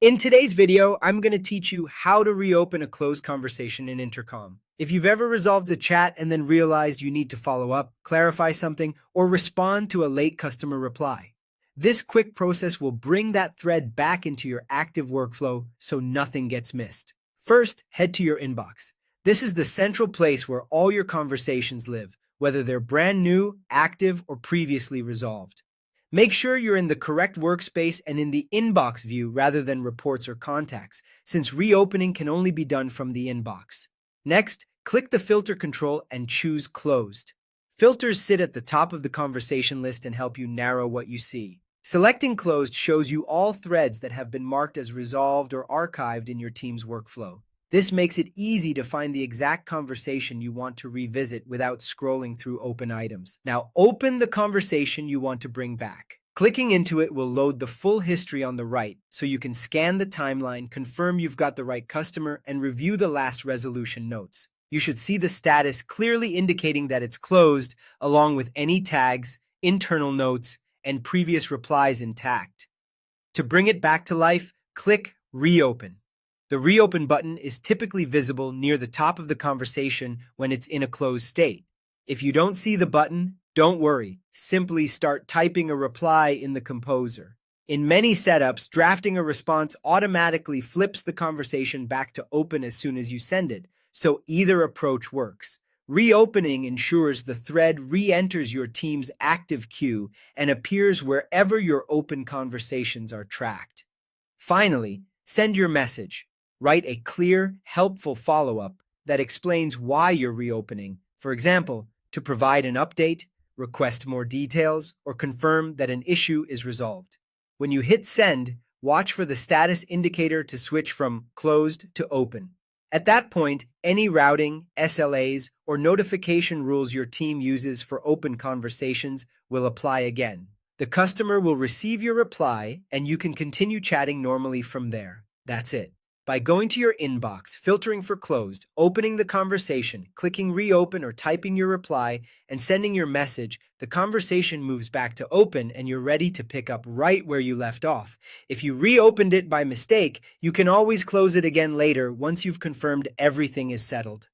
In today's video, I'm going to teach you how to reopen a closed conversation in Intercom. If you've ever resolved a chat and then realized you need to follow up, clarify something, or respond to a late customer reply, this quick process will bring that thread back into your active workflow so nothing gets missed. First, head to your inbox. This is the central place where all your conversations live, whether they're brand new, active, or previously resolved. Make sure you're in the correct workspace and in the inbox view rather than reports or contacts, since reopening can only be done from the inbox. Next, click the filter control and choose Closed. Filters sit at the top of the conversation list and help you narrow what you see. Selecting Closed shows you all threads that have been marked as resolved or archived in your team's workflow. This makes it easy to find the exact conversation you want to revisit without scrolling through open items. Now, open the conversation you want to bring back. Clicking into it will load the full history on the right, so you can scan the timeline, confirm you've got the right customer, and review the last resolution notes. You should see the status clearly indicating that it's closed, along with any tags, internal notes, and previous replies intact. To bring it back to life, click Reopen. The Reopen button is typically visible near the top of the conversation when it's in a closed state. If you don't see the button, don't worry. Simply start typing a reply in the composer. In many setups, drafting a response automatically flips the conversation back to open as soon as you send it, so either approach works. Reopening ensures the thread re-enters your team's active queue and appears wherever your open conversations are tracked. Finally, send your message. Write a clear, helpful follow-up that explains why you're reopening. For example, to provide an update, request more details, or confirm that an issue is resolved. When you hit send, watch for the status indicator to switch from closed to open. At that point, any routing, SLAs, or notification rules your team uses for open conversations will apply again. The customer will receive your reply, and you can continue chatting normally from there. That's it. By going to your inbox, filtering for closed, opening the conversation, clicking reopen or typing your reply, and sending your message, the conversation moves back to open and you're ready to pick up right where you left off. If you reopened it by mistake, you can always close it again later once you've confirmed everything is settled.